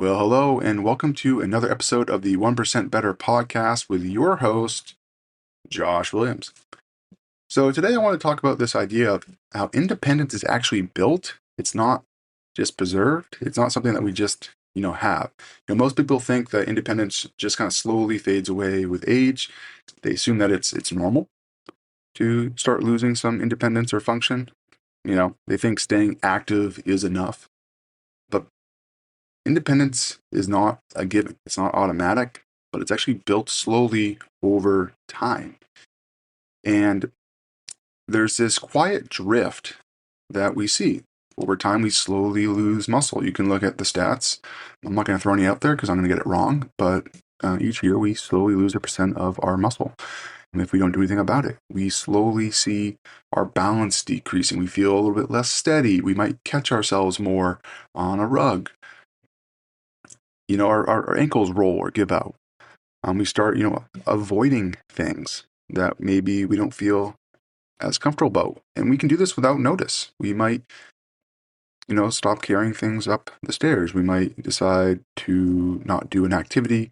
Well, hello, and welcome to another episode of the 1% Better podcast with your host, Josh Williams. So, today I want to talk about this idea of how independence is actually built. It's not just preserved, it's not something that we just have. Most people think that independence just kind of slowly fades away with age. They assume that it's normal to start losing some independence or function. They think staying active is enough. But independence is not a given. It's not automatic, but it's actually built slowly over time. And there's this quiet drift that we see. Over time, we slowly lose muscle. You can look at the stats. I'm not going to throw any out there because I'm going to get it wrong, but each year we slowly lose 1% of our muscle. And if we don't do anything about it, we slowly see our balance decreasing. We feel a little bit less steady. We might catch ourselves more on a rug. Our ankles roll or give out. We start, avoiding things that maybe we don't feel as comfortable about. And we can do this without notice. We might, stop carrying things up the stairs. We might decide to not do an activity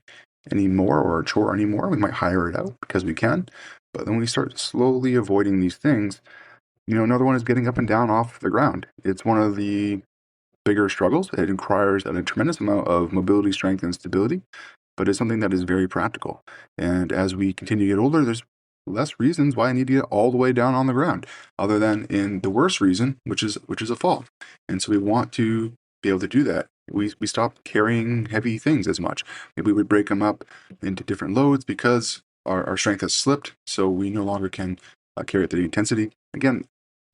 anymore or a chore anymore. We might hire it out because we can. But then we start slowly avoiding these things. Another one is getting up and down off the ground. It's one of the bigger struggles. It requires a tremendous amount of mobility, strength, and stability, but it's something that is very practical. And as we continue to get older, there's less reasons why I need to get all the way down on the ground, other than in the worst reason, which is a fall. And so we want to be able to do that. We stop carrying heavy things as much. Maybe we break them up into different loads because our strength has slipped, so we no longer can carry at the intensity. Again,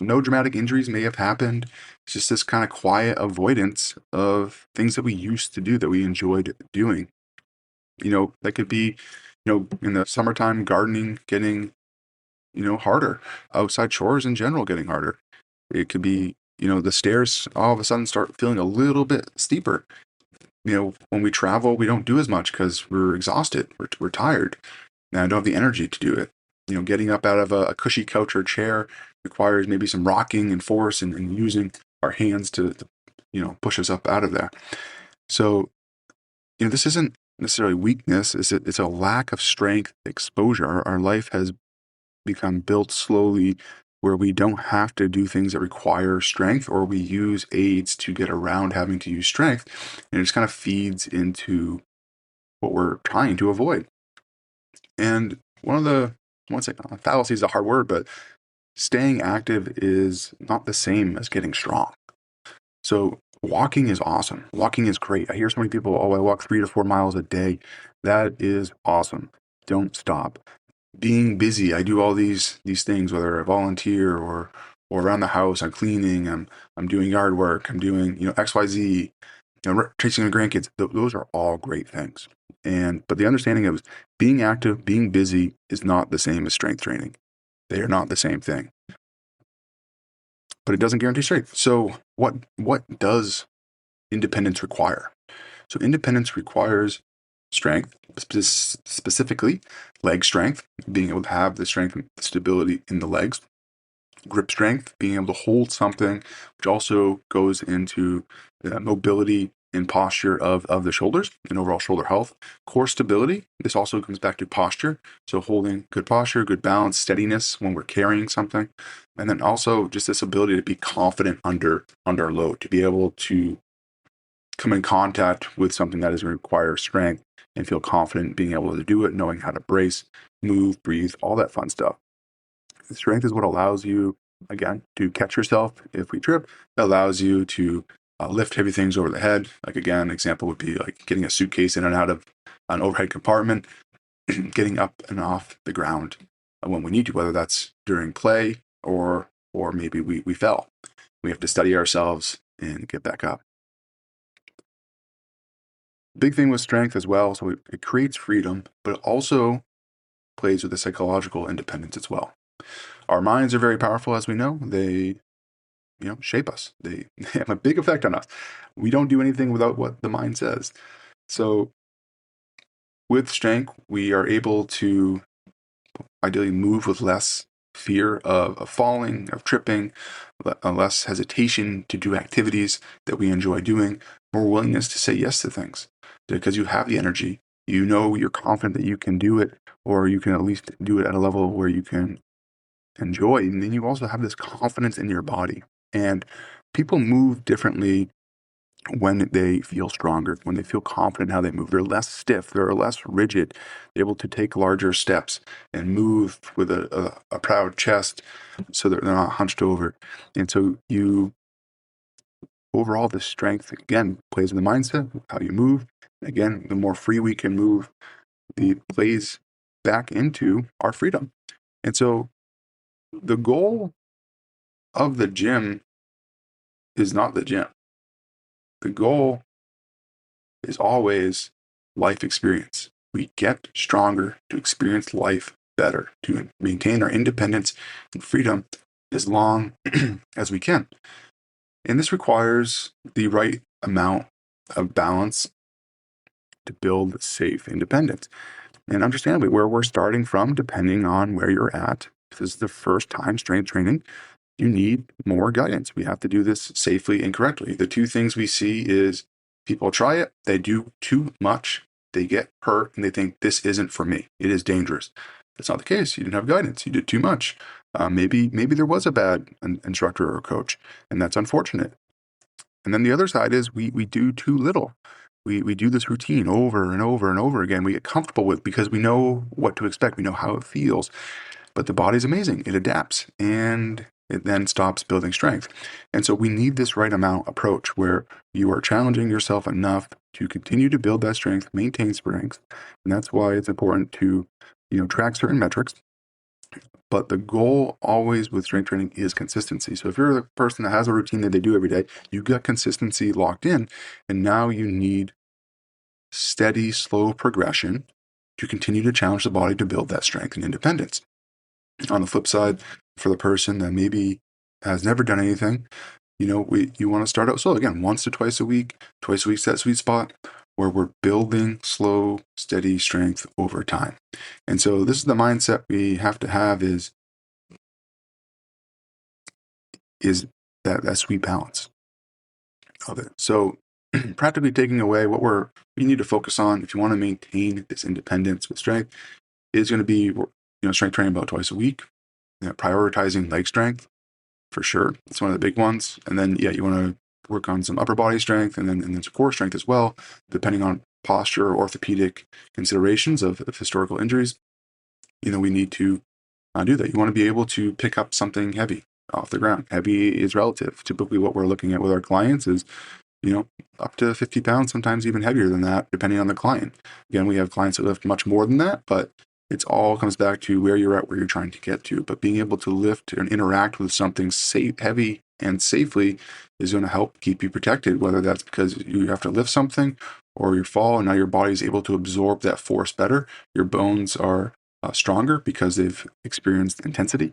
no dramatic injuries may have happened. It's just this kind of quiet avoidance of things that we used to do that we enjoyed doing. That could be, in the summertime, gardening getting, harder. Outside chores in general getting harder. It could be, the stairs all of a sudden start feeling a little bit steeper. When we travel, we don't do as much because we're exhausted. We're tired. And I don't have the energy to do it. Getting up out of a cushy couch or chair requires maybe some rocking and force and using our hands to push us up out of there. So, this isn't necessarily weakness. It's a lack of strength exposure. Our life has become built slowly where we don't have to do things that require strength, or we use aids to get around having to use strength. And it just kind of feeds into what we're trying to avoid. And one of the, I won't say fallacy is a hard word, but staying active is not the same as getting strong. So walking is awesome. Walking is great. I hear so many people, I walk 3 to 4 miles a day. That is awesome. Don't stop. Being busy, I do all these things, whether I volunteer or around the house, I'm cleaning, I'm doing yard work, I'm doing, XYZ, chasing the grandkids. Those are all great things. But the understanding of being active, being busy is not the same as strength training. They are not the same thing. But it doesn't guarantee strength. So what does independence require? So independence requires strength, specifically leg strength, being able to have the strength and stability in the legs. Grip strength, being able to hold something, which also goes into mobility and posture of the shoulders and overall shoulder health. Core stability, this also comes back to posture. So holding good posture, good balance, steadiness when we're carrying something. And then also just this ability to be confident under load, to be able to come in contact with something that is going to require strength and feel confident being able to do it, knowing how to brace, move, breathe, all that fun stuff. Strength is what allows you, again, to catch yourself if we trip. It allows you to lift heavy things over the head. Like, again, an example would be like getting a suitcase in and out of an overhead compartment, getting up and off the ground when we need to, whether that's during play or maybe we fell. We have to steady ourselves and get back up. Big thing with strength as well, so it creates freedom, but it also plays with the psychological independence as well. Our minds are very powerful, as we know. They, shape us. They have a big effect on us. We don't do anything without what the mind says. So with strength, we are able to ideally move with less fear of falling, of tripping, less hesitation to do activities that we enjoy doing. more willingness to say yes to things because you have the energy. You know, you're confident that you can do it, or you can at least do it at a level where you can enjoy. And then you also have this confidence in your body. And people move differently when they feel stronger, when they feel confident in how they move. They're less stiff, they're less rigid, they're able to take larger steps and move with a proud chest so that they're not hunched over. And so overall, the strength, again, plays in the mindset, how you move. Again, the more free we can move, it plays back into our freedom. And so the goal of the gym is not the gym. The goal is always life experience. We get stronger to experience life better, to maintain our independence and freedom as long as we can. And this requires the right amount of balance to build safe independence. And understandably, where we're starting from, depending on where you're at, if this is the first time strength training, you need more guidance. We have to do this safely and correctly. The two things we see is people try it, they do too much, they get hurt, and they think this isn't for me. It is dangerous. That's not the case. You didn't have guidance. You did too much. Maybe there was a bad instructor or coach, and that's unfortunate. And then the other side is we do too little. We do this routine over and over and over again. We get comfortable with because we know what to expect. We know how it feels. But the body's amazing. It adapts and it then stops building strength. And so we need this right amount approach where you are challenging yourself enough to continue to build that strength, maintain strength. And that's why it's important to, track certain metrics. But the goal always with strength training is consistency. So if you're the person that has a routine that they do every day, you got consistency locked in, and now you need steady, slow progression to continue to challenge the body to build that strength and independence. On the flip side, for the person that maybe has never done anything, you want to start out slow. Again, once to twice a week, that sweet spot where we're building slow, steady strength over time. And so this is the mindset we have to have is that sweet balance of it. So practically taking away what we need to focus on if you want to maintain this independence with strength is going to be, strength training about twice a week, prioritizing leg strength for sure. It's one of the big ones. And then, you want to work on some upper body strength and then some core strength as well, depending on posture or orthopedic considerations of historical injuries. We need to do that. You want to be able to pick up something heavy off the ground. Heavy is relative. Typically what we're looking at with our clients is, up to 50 pounds, sometimes even heavier than that, depending on the client. Again, we have clients that lift much more than that, but it's all comes back to where you're at, where you're trying to get to. But being able to lift and interact with something safe, heavy and safely is going to help keep you protected, whether that's because you have to lift something or you fall and now your body is able to absorb that force better. Your bones are stronger because they've experienced intensity.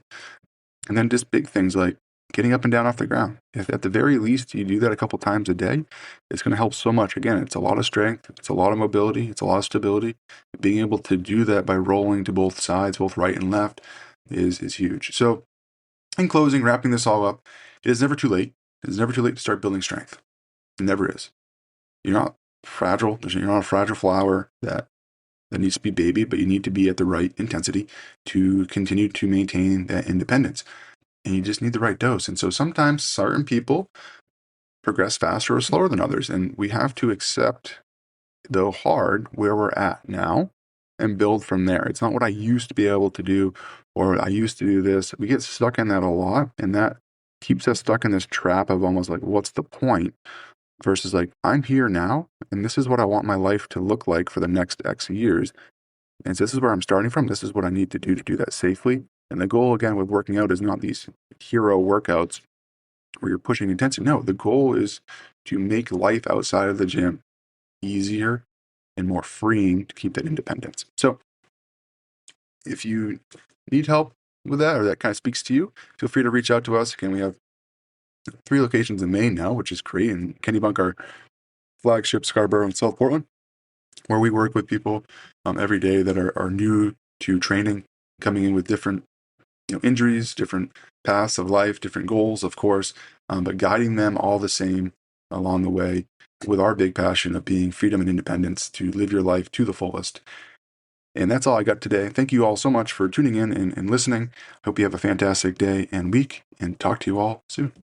And then just big things like getting up and down off the ground. If at the very least you do that a couple times a day, it's going to help so much. Again, it's a lot of strength, it's a lot of mobility, it's a lot of stability. Being able to do that by rolling to both sides, both right and left, is huge. So in closing, wrapping this all up, it is never too late. It is never too late to start building strength. It never is. You're not fragile. You're not a fragile flower that needs to be babied, but you need to be at the right intensity to continue to maintain that independence. And you just need the right dose. And so sometimes certain people progress faster or slower than others. And we have to accept, though hard, where we're at now and build from there. It's not what I used to be able to do, or I used to do this. We get stuck in that a lot. And that keeps us stuck in this trap of almost like, what's the point? Versus like, I'm here now, and this is what I want my life to look like for the next X years. And so this is where I'm starting from. This is what I need to do that safely. And the goal, again, with working out is not these hero workouts where you're pushing intensity. No, the goal is to make life outside of the gym easier and more freeing to keep that independence. So if you need help with that, or that kind of speaks to you, feel free to reach out to us. Again, we have 3 locations in Maine now, which is great. And Candybunk, our flagship, Scarborough and South Portland, where we work with people every day that are new to training, coming in with different injuries, different paths of life, different goals, of course, but guiding them all the same along the way with our big passion of being freedom and independence to live your life to the fullest. And that's all I got today. Thank you all so much for tuning in and listening. Hope you have a fantastic day and week, and talk to you all soon.